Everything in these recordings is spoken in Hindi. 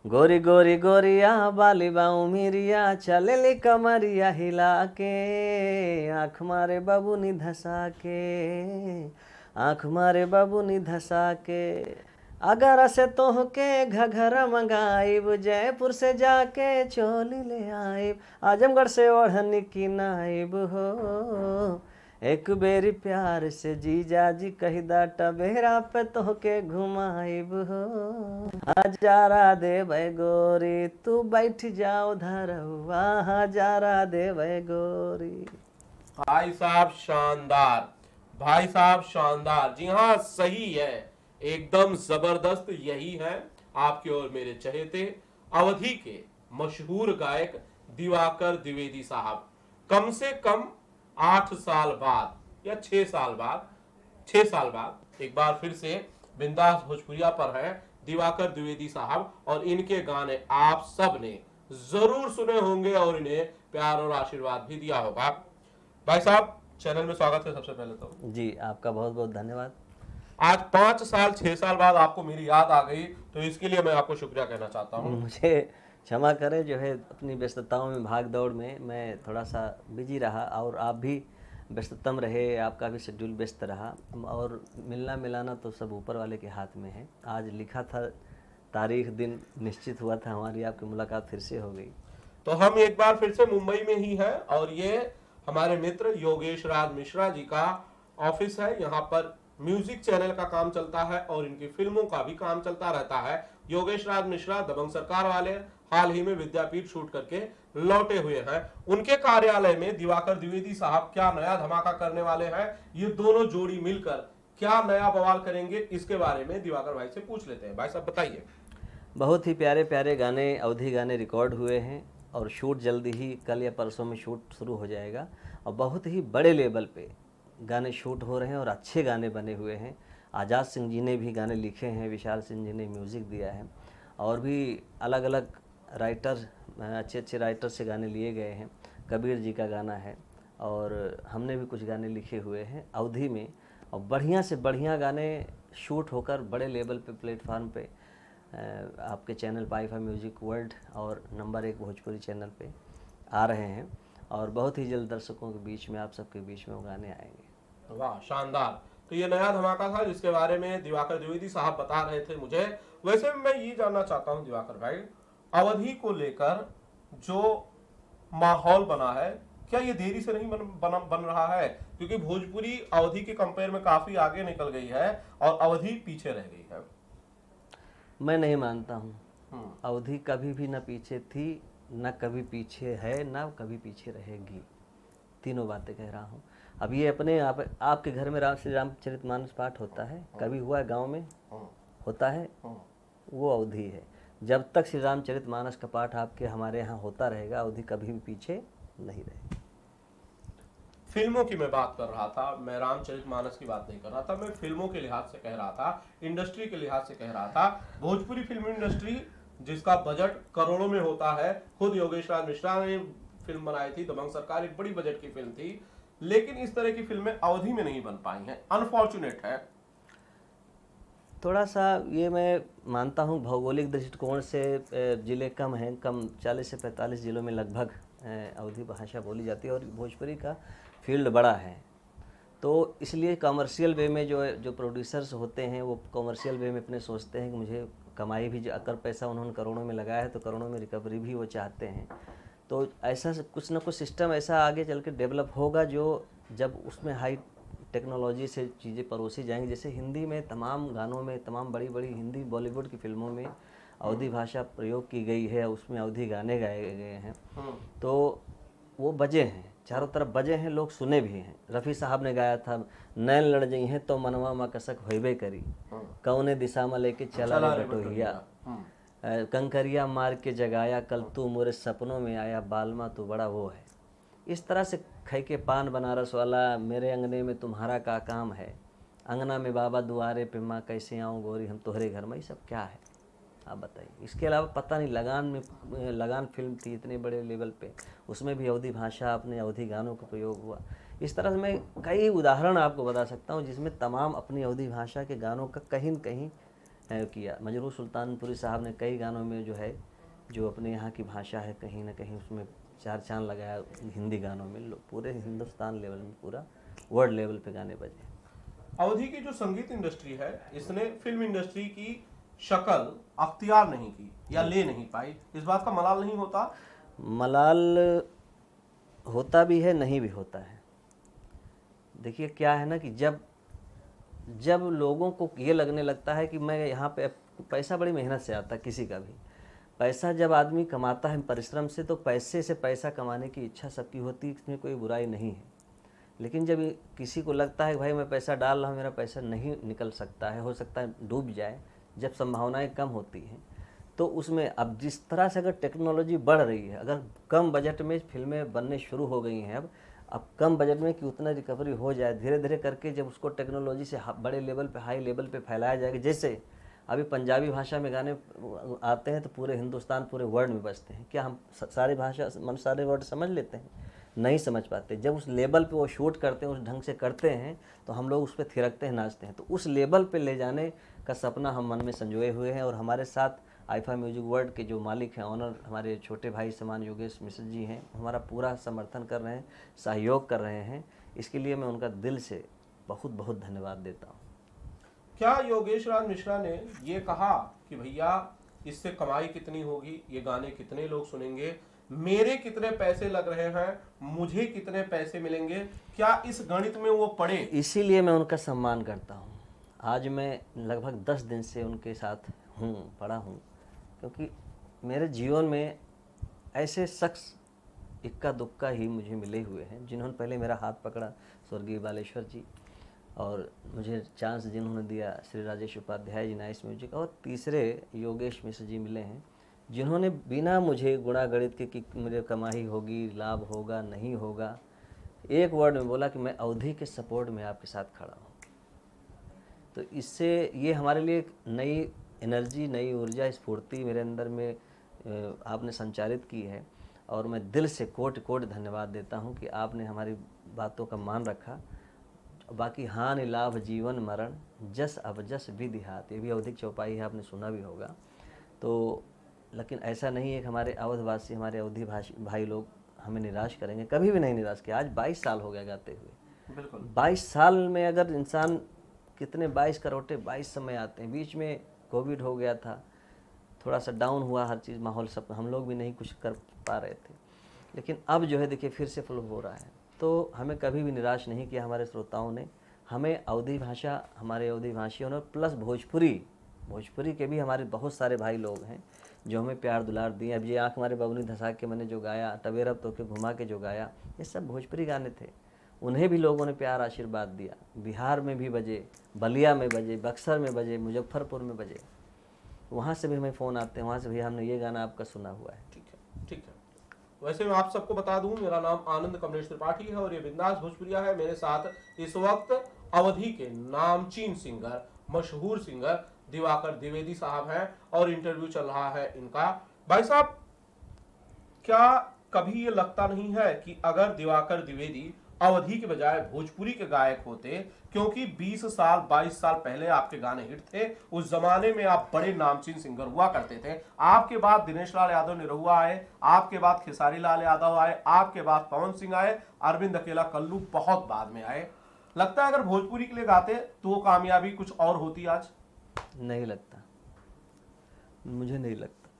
गोरी गोरी गोरिया बाली बाऊ मिरिया चलेली कमरिया हिला के, आँख मारे बाबूनी धसा के, आँख मारे बाबूनी धसा के। अगर से तोहके घघरा मंगाइब, जयपुर से जाके चोली ले आइब, आजमगढ़ से ओढ़नी की नाइब हो। एक बेरी प्यार से जीजा जी कहिदा टबेरा पे तोहके घुमाइब हो। हजारा देवे गोरी तू बैठ जाओ धरवा, हजारा देवे गोरी। भाई साहब शानदार, भाई साहब शानदार। जी हाँ, सही है, एकदम जबरदस्त। यही है आपके और मेरे चहेते अवधि के मशहूर गायक दिवाकर द्विवेदी साहब। कम से कम 8 साल बाद या 6 साल बाद, 6 साल बाद एक बार फिर से बिंदास भोजपुरिया पर है दिवाकर द्विवेदी साहब। और इनके गाने आप सब ने जरूर सुने होंगे और इन्हें प्यार और आशीर्वाद भी दिया होगा। भाई साहब, चैनल में स्वागत है सबसे पहले तो। जी, आपका बहुत बहुत धन्यवाद। आज 5 साल 6 साल बाद आपको मेरी याद आ गई, तो इसके लिए मैं आपको शुक्रिया कहना चाहता हूँ। मुझे क्षमा करें, जो है अपनी व्यस्तताओं में, भाग दौड़ में मैं थोड़ा सा बिजी रहा और आप भी व्यस्ततम रहे, आपका भी शेड्यूल व्यस्त रहा। और मिलना मिलाना तो सब ऊपर वाले के हाथ में है। आज लिखा था, तारीख दिन निश्चित हुआ था, हमारी आपकी मुलाकात फिर से हो गई। तो हम एक बार फिर से मुंबई में ही हैं और ये हमारे मित्र योगेश राज मिश्रा जी का ऑफिस है। यहाँ पर म्यूजिक चैनल का काम चलता है और इनकी फिल्मों का भी काम चलता रहता है। योगेश राज मिश्रा दबंग सरकार वाले हाल ही में विद्यापीठ शूट करके लौटे हुए हैं। उनके कार्यालय में दिवाकर द्विवेदी साहब क्या नया धमाका करने वाले हैं, ये दोनों जोड़ी मिलकर क्या नया बवाल करेंगे, इसके बारे में दिवाकर भाई से पूछ लेते हैं। भाई साहब बताइए। बहुत ही प्यारे प्यारे गाने, अवधि गाने रिकॉर्ड हुए हैं और शूट जल्दी ही कल या परसों में शूट शुरू हो जाएगा। और बहुत ही बड़े लेवल पे गाने शूट हो रहे हैं और अच्छे गाने बने हुए हैं। आज़ाद सिंह जी ने भी गाने लिखे हैं, विशाल सिंह जी ने म्यूज़िक दिया है, और भी अलग अलग राइटर, अच्छे अच्छे राइटर से गाने लिए गए हैं। कबीर जी का गाना है और हमने भी कुछ गाने लिखे हुए हैं अवधि में। और बढ़िया से बढ़िया गाने शूट होकर बड़े लेवल पे प्लेटफार्म पे आपके चैनल पाईफा म्यूजिक वर्ल्ड और नंबर 1 भोजपुरी चैनल पे आ रहे हैं। और बहुत ही जल्द दर्शकों के बीच में, आप सबके बीच में वो गाने आएंगे। वाह, शानदार। तो ये नया धमाका था जिसके बारे में दिवाकर द्विवेदी साहब बता रहे थे मुझे। वैसे मैं ये जानना चाहता हूँ दिवाकर भाई, अवधि को लेकर जो माहौल बना है, क्या ये देरी से नहीं बन रहा है? क्योंकि भोजपुरी अवधि के कंपेयर में काफी आगे निकल गई है और अवधि पीछे रह गई है। मैं नहीं मानता हूँ। अवधि कभी भी न पीछे थी, न कभी पीछे है, न कभी पीछे रहेगी। तीनों बातें कह रहा हूँ। अब ये अपने आपके घर में श्री रामचरितमानस पाठ होता है, कभी हुआ है गाँव में? होता है, वो अवधि है। जब तक श्री रामचरितमानस का पाठ आपके हमारे यहाँ होता रहेगा, अवधि कभी भी पीछे नहीं रहेगी। फिल्मों की मैं बात कर रहा था, मैं रामचरितमानस की बात नहीं कर रहा था। मैं फिल्मों के लिहाज से कह रहा था, इंडस्ट्री के लिहाज से कह रहा था। भोजपुरी फिल्म इंडस्ट्री जिसका बजट करोड़ों में होता है, खुद योगेश राज मिश्रा ने फिल्म बनाई थी दबंग सरकार, एक बड़ी बजट की फिल्म थी, लेकिन इस तरह की फिल्में अवधि में नहीं बन पाई हैं। अनफॉर्चुनेट है। थोड़ा सा ये मैं मानता हूँ, भौगोलिक दृष्टिकोण से ज़िले कम हैं, कम 40 से 45 ज़िलों में लगभग अवधि भाषा बोली जाती है और भोजपुरी का फील्ड बड़ा है। तो इसलिए कमर्शियल वे में जो प्रोड्यूसर्स होते हैं, वो कमर्शियल वे में अपने सोचते हैं कि मुझे कमाई भी, अगर पैसा उन्होंने करोड़ों में लगाया है तो करोड़ों में रिकवरी भी वो चाहते हैं। तो ऐसा कुछ ना कुछ सिस्टम ऐसा आगे चल के डेवलप होगा, जो जब उसमें हाई टेक्नोलॉजी से चीज़ें परोसी जाएंगी। जैसे हिंदी में तमाम गानों में, तमाम बड़ी बड़ी हिंदी बॉलीवुड की फिल्मों में अवधि भाषा प्रयोग की गई है, उसमें अवधि गाने गाए गए हैं, तो वो बजे हैं, चारों तरफ बजे हैं, लोग सुने भी हैं। रफ़ी साहब ने गाया था, नैन लड़ गई हैं तो मनवा मा कसक होइबे करी, कौने दिशा में लेके चला रे बटोहिया, कंकरिया मार के जगाया, कल तू मोरे सपनों में आया, बालमा तू बड़ा वो है। इस तरह से खै के पान बनारस वाला, मेरे अंगने में तुम्हारा का काम है, अंगना में बाबा दुआरे पे माँ कैसे आऊँ गोरी हम तोहरे घर में, ये सब क्या है आप बताइए। इसके अलावा पता नहीं, लगान फिल्म थी इतने बड़े लेवल पे, उसमें भी अवधि भाषा, अपने अवधि गानों का प्रयोग हुआ। इस तरह से मैं कई उदाहरण आपको बता सकता हूँ जिसमें तमाम अपनी अवधि भाषा के गानों का कहीं न कहीं किया। मजरूह सुल्तानपुरी साहब ने कई गानों में जो है, जो अपने यहाँ की भाषा है, कहीं ना कहीं उसमें चार चांद लगाया। हिंदी गानों में पूरे हिंदुस्तान लेवल में, पूरा वर्ल्ड लेवल पे गाने बजे। अवधि की जो संगीत इंडस्ट्री है, इसने फिल्म इंडस्ट्री की शक्ल अख्तियार नहीं की या ले नहीं पाई, इस बात का मलाल नहीं होता? मलाल होता भी है, नहीं भी होता है। देखिए क्या है ना कि जब जब लोगों को ये लगने लगता है कि मैं यहाँ पे, पैसा बड़ी मेहनत से आता है किसी का भी, पैसा जब आदमी कमाता है परिश्रम से, तो पैसे से पैसा कमाने की इच्छा सबकी होती है, इसमें कोई बुराई नहीं है। लेकिन जब किसी को लगता है कि भाई मैं पैसा डाल रहा हूँ, मेरा पैसा नहीं निकल सकता है, हो सकता है डूब जाए, जब संभावनाएं कम होती हैं, तो उसमें अब जिस तरह से अगर टेक्नोलॉजी बढ़ रही है, अगर कम बजट में फिल्में बनने शुरू हो गई हैं, अब कम बजट में कि उतना रिकवरी हो जाए, धीरे धीरे करके जब उसको टेक्नोलॉजी से बड़े लेवल पे, हाई लेवल पे फैलाया जाएगा। जैसे अभी पंजाबी भाषा में गाने आते हैं तो पूरे हिंदुस्तान, पूरे वर्ल्ड में बजते हैं। क्या हम सारी भाषा, सारे वर्ड समझ लेते हैं? नहीं समझ पाते। जब उस लेवल पे वो शूट करते हैं, उस ढंग से करते हैं, तो हम लोग उस पर थिरकते हैं, नाचते हैं। तो उस लेवल पे ले जाने का सपना हम मन में संजोए हुए हैं। और हमारे साथ आईफा म्यूजिक वर्ल्ड के जो मालिक हैं, ऑनर, हमारे छोटे भाई समान योगेश मिश्र जी हैं, हमारा पूरा समर्थन कर रहे हैं, सहयोग कर रहे हैं। इसके लिए मैं उनका दिल से बहुत बहुत धन्यवाद देता हूँ। क्या योगेश राज मिश्रा ने ये कहा कि भैया इससे कमाई कितनी होगी, ये गाने कितने लोग सुनेंगे, मेरे कितने पैसे लग रहे हैं, मुझे कितने पैसे मिलेंगे, क्या इस गणित में वो पड़े? इसीलिए मैं उनका सम्मान करता हूँ। आज मैं लगभग 10 दिन से उनके साथ पड़ा हूँ, क्योंकि मेरे जीवन में ऐसे शख्स इक्का दुक्का ही मुझे मिले हुए हैं, जिन्होंने पहले मेरा हाथ पकड़ा, स्वर्गीय बालेश्वर जी, और मुझे चांस जिन्होंने दिया श्री राजेश उपाध्याय जी, नाइस म्यूजिक, और तीसरे योगेश मिश्र जी मिले हैं, जिन्होंने बिना मुझे गुणा गणित के कि मुझे कमाई होगी, लाभ होगा, नहीं होगा, एक वर्ड में बोला कि मैं अवधि के सपोर्ट में आपके साथ खड़ा हूँ। तो इससे ये हमारे लिए एक नई एनर्जी, नई ऊर्जा, स्फूर्ति मेरे अंदर में आपने संचारित की है। और मैं दिल से कोटि कोटि धन्यवाद देता हूँ कि आपने हमारी बातों का मान रखा। बाकी हानि लाभ जीवन मरण, जस अब जस विधि हाथ, ये भी अवधि चौपाई है, आपने सुना भी होगा। तो लेकिन ऐसा नहीं है कि हमारे अवधवासी, हमारे अवधि भाई लोग हमें निराश करेंगे, कभी भी नहीं निराश किया। आज 22 साल हो गया गाते हुए। बिल्कुल 22 साल में अगर इंसान कितने 22 करोटे 22 समय आते हैं। बीच में कोविड हो गया था, थोड़ा सा डाउन हुआ हर चीज़, माहौल सब, हम लोग भी नहीं कुछ कर पा रहे थे। लेकिन अब जो है देखिए फिर से फ्लो हो रहा है। तो हमें कभी भी निराश नहीं किया हमारे श्रोताओं ने। हमें अवधि भाषा, हमारे अवधि भाषियों ने, प्लस भोजपुरी के भी हमारे बहुत सारे भाई लोग हैं जो हमें प्यार दुलार दिए। अब ये आँख हमारे बबुनी धसा के मैंने जो गाया, टवेरब तो के घुमा के जो गाया, ये सब भोजपुरी गाने थे। उन्हें भी लोगों ने प्यार आशीर्वाद दिया। बिहार में भी बजे, बलिया में बजे, बक्सर में बजे, मुजफ्फरपुर में बजे, वहाँ से भी हमें फ़ोन आते हैं, वहाँ से भी हमने ये गाना आपका सुना हुआ है। ठीक है, ठीक है। वैसे मैं आप सबको बता दूं, मेरा नाम आनंद कमलेश त्रिपाठी है और ये बिंदास भोजपुरिया है। मेरे साथ इस वक्त अवधि के नामचीन सिंगर, मशहूर सिंगर दिवाकर द्विवेदी साहब हैं और इंटरव्यू चल रहा है इनका। भाई साहब, क्या कभी ये लगता नहीं है कि अगर दिवाकर द्विवेदी अवधि के बजाय भोजपुरी के गायक होते, क्योंकि 20 साल 22 साल पहले आपके गाने हिट थे, उस जमाने में आप बड़े नामचीन सिंगर हुआ करते थे। आपके बाद दिनेश लाल यादव निरहुआ आए, आपके बाद खेसारी लाल यादव आए, आपके बाद पवन सिंह आए, अरविंद अकेला कल्लू बहुत बाद में आए। लगता है अगर भोजपुरी के लिए गाते तो वो कामयाबी कुछ और होती आज? नहीं लगता, मुझे नहीं लगता।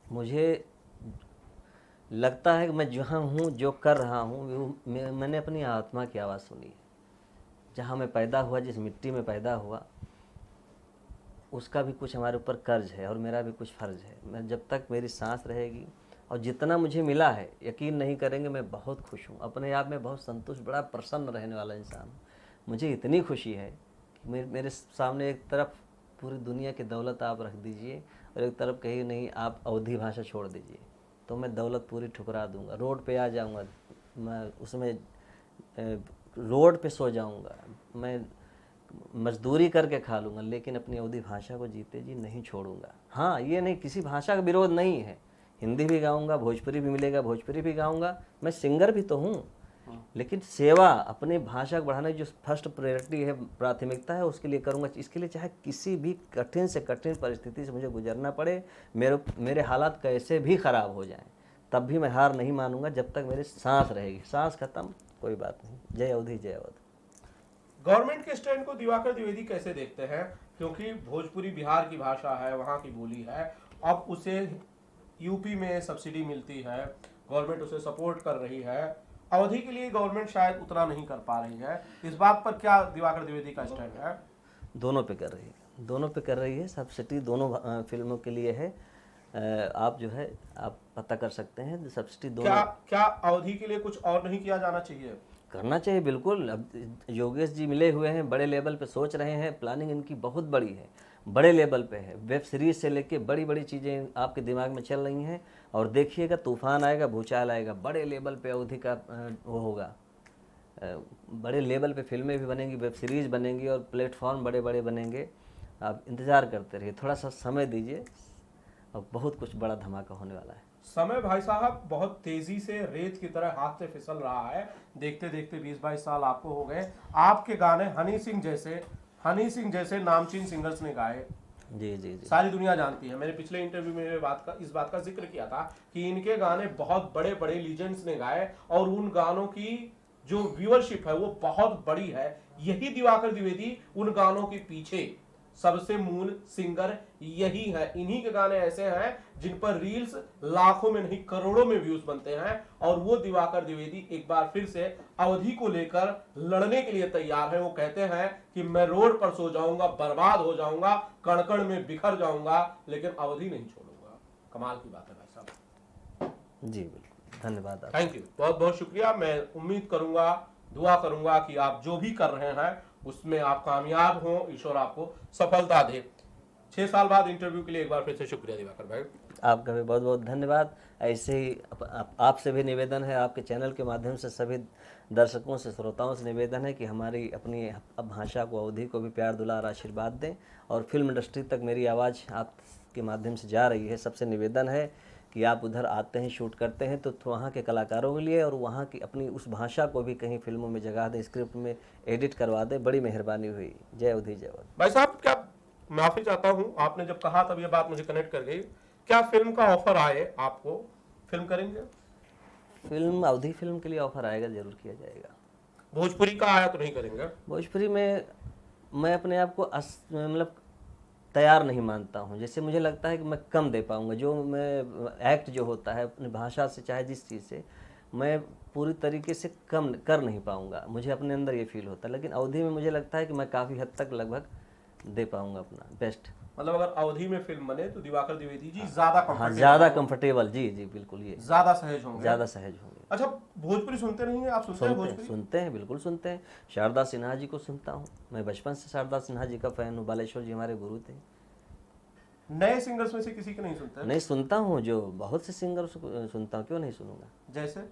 मुझे लगता है कि मैं जहाँ हूँ, जो कर रहा हूँ, मैंने अपनी आत्मा की आवाज़ सुनी है। जहाँ मैं पैदा हुआ, जिस मिट्टी में पैदा हुआ, उसका भी कुछ हमारे ऊपर कर्ज है और मेरा भी कुछ फ़र्ज है। मैं जब तक मेरी सांस रहेगी और जितना मुझे मिला है, यकीन नहीं करेंगे, मैं बहुत खुश हूँ, अपने आप में बहुत संतुष्ट, बड़ा प्रसन्न रहने वाला इंसान हूँ। मुझे इतनी खुशी है कि मेरे सामने एक तरफ पूरी दुनिया की दौलत आप रख दीजिए और एक तरफ कहीं नहीं आप अवधि भाषा छोड़ दीजिए, तो मैं दौलत पूरी ठुकरा दूंगा। रोड पे आ जाऊंगा, मैं उसमें रोड पे सो जाऊंगा, मैं मजदूरी करके खा लूँगा, लेकिन अपनी अवधि भाषा को जीते जी नहीं छोड़ूंगा। हाँ, ये नहीं, किसी भाषा का विरोध नहीं है। हिंदी भी गाऊंगा, भोजपुरी भी मिलेगा, भोजपुरी भी गाऊंगा, मैं सिंगर भी तो हूँ। लेकिन सेवा अपने भाषा को बढ़ाने की जो फर्स्ट प्रायोरिटी है, प्राथमिकता है, उसके लिए करूँगा। इसके लिए चाहे किसी भी कठिन से कठिन परिस्थिति से मुझे गुजरना पड़े, मेरे हालात कैसे भी ख़राब हो जाएं, तब भी मैं हार नहीं मानूंगा जब तक मेरी सांस रहेगी। सांस खत्म, कोई बात नहीं। जय अवधि, जय अवध। गवर्नमेंट के स्टैंड को दिवाकर द्विवेदी कैसे देखते हैं? क्योंकि भोजपुरी बिहार की भाषा है, वहाँ की बोली है, अब उसे यूपी में सब्सिडी मिलती है, गवर्नमेंट उसे सपोर्ट कर रही है, अवधि के लिए गवर्नमेंट शायद उतना नहीं कर पा रही है। इस बात पर क्या दिवाकर द्विवेदी का स्टैंड है? दोनों पे कर रही है, दोनों पे कर रही है। सब्सिडी दोनों फिल्मों के लिए है। आप जो है आप पता कर सकते हैं सब्सिडी दोनों। क्या अवधि के लिए कुछ और नहीं किया जाना चाहिए? करना चाहिए बिल्कुल। अब योगेश जी मिले हुए हैं, बड़े लेवल पे सोच रहे हैं, प्लानिंग इनकी बहुत बड़ी है, बड़े लेवल पे है। वेब सीरीज से लेके बड़ी बड़ी चीज़ें आपके दिमाग में चल रही हैं, और देखिएगा तूफान आएगा, भूचाल आएगा, बड़े लेवल पे अवधि का वो होगा। बड़े लेवल पे फिल्में भी बनेंगी, वेब सीरीज बनेंगी, और प्लेटफॉर्म बड़े बड़े बनेंगे। आप इंतज़ार करते रहिए, थोड़ा सा समय दीजिए, और बहुत कुछ बड़ा धमाका होने वाला है। समय भाई साहब बहुत तेजी से रेत की तरह हाथ से फिसल रहा है। देखते देखते 20-22 साल आपको हो गए। आपके गाने हनी सिंह जैसे नामचीन सिंगर्स ने गाए, जी जी जी। सारी दुनिया जानती है। मैंने पिछले इंटरव्यू में इस बात का जिक्र किया था कि इनके गाने बहुत बड़े बड़े लीजेंड्स ने गाए, और उन गानों की जो व्यूअरशिप है वो बहुत बड़ी है। यही दिवाकर द्विवेदी उन गानों के पीछे सबसे मूल सिंगर यही है। इन्हीं के गाने ऐसे हैं जिन पर रील्स लाखों में नहीं करोड़ों में व्यूज बनते हैं, और वो दिवाकर द्विवेदी एक बार फिर से अवधि को लेकर लड़ने के लिए तैयार है। वो कहते हैं कि मैं रोड पर सो जाऊंगा, बर्बाद हो जाऊंगा, कण कण में बिखर जाऊंगा, लेकिन अवधि नहीं छोड़ूंगा। कमाल की बात है भाई साहब। जी बिल्कुल, धन्यवाद। थैंक यू, बहुत बहुत शुक्रिया। मैं उम्मीद करूंगा, दुआ करूंगा कि आप जो भी कर रहे हैं उसमें आप कामयाब हो, ईश्वर आपको सफलता दे। 6 साल बाद इंटरव्यू के लिए एक बार फिर से शुक्रिया दिवाकर भाई। आपका भी बहुत बहुत धन्यवाद। ऐसे ही आपसे भी निवेदन है, आपके चैनल के माध्यम से सभी दर्शकों से, श्रोताओं से निवेदन है कि हमारी अपनी भाषा को, अवधि को भी प्यार दुलार आशीर्वाद दें, और फिल्म इंडस्ट्री तक मेरी आवाज़ आपके माध्यम से जा रही है। सबसे निवेदन है कि आप उधर आते हैं, शूट करते हैं, तो वहाँ के कलाकारों के लिए और वहाँ की अपनी उस भाषा को भी कहीं फिल्मों में जगह दें, स्क्रिप्ट में एडिट करवा दें। बड़ी मेहरबानी हुई। जय अवधि, जय अवधि। भाई साहब, क्या माफी चाहता हूँ, आपने जब कहा तब ये बात मुझे कनेक्ट कर गई। क्या फिल्म का ऑफर आए आपको, फिल्म करेंगे? फिल्म, अवधि फिल्म के लिए ऑफर आएगा, जरूर किया जाएगा। भोजपुरी का आया तो नहीं करेंगे? भोजपुरी में मैं अपने आप को मतलब तैयार नहीं मानता हूँ। जैसे मुझे लगता है कि मैं कम दे पाऊँगा। जो मैं एक्ट जो होता है अपनी भाषा से, चाहे जिस चीज़ से, मैं पूरी तरीके से कम कर नहीं पाऊँगा। मुझे अपने अंदर ये फील होता है। लेकिन अवधि में मुझे लगता है कि मैं काफ़ी हद तक लगभग दे पाऊँगा अपना बेस्ट। मतलब अगर अवधि में फिल्म बने तो दिवाकर द्विवेदी जी ज्यादा हाँ, ज़्यादा कंफर्टेबल। जी जी बिल्कुल, ये ज्यादा सहज होंगे, ज़्यादा सहज होंगे। अच्छा, भोजपुरी सुनते नहीं है आप? सुनते हैं भोजपुरी? सुनते हैं, बिल्कुल सुनते हैं। शारदा सिन्हा जी को सुनता हूँ मैं, बचपन से शारदा सिन्हा जी का फ़ैन हूँ। बालेश्वर जी हमारे गुरु थे। नए सिंगर्स में से किसी के नहीं सुनते? नहीं, सुनता हूँ, जो बहुत से सिंगर सुनता हूँ, क्यों नहीं सुनूंगा। जैसे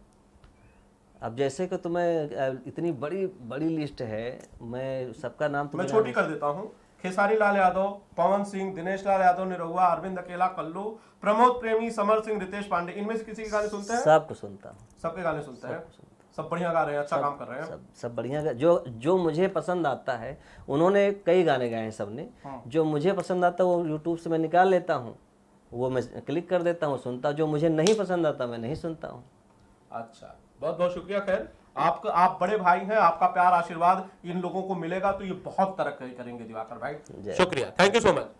अब जैसे कि तो मैं, इतनी बड़ी बड़ी लिस्ट है, मैं सबका नाम तो मैं छोटी कर देता हूँ। खेसारी लाल यादव, पवन सिंह, दिनेश लाल यादव, निरहुआ, अरविंद अकेला, कल्लू, प्रमोद प्रेमी, समर सिंह, रितेश पांडे, इनमें से किसी के गाने सुनते हैं? सबको सुनता हूँ। सबके गाने सुनते हैं? सब बढ़िया गा रहे हैं, अच्छा काम कर रहे हैं। सब बढ़िया। जो मुझे पसंद आता है, उन्होंने कई गाने गाए हैं सबने। जो मुझे पसंद आता है वो यूट्यूब से मैं निकाल लेता हूँ, वो मैं क्लिक कर देता हूँ, सुनता। जो मुझे नहीं पसंद आता मैं नहीं सुनता हूँ। अच्छा, बहुत बहुत शुक्रिया। खैर, आप बड़े भाई हैं, आपका प्यार आशीर्वाद इन लोगों को मिलेगा तो ये बहुत तरक्की करेंगे दिवाकर भाई। शुक्रिया, थैंक यू सो मच।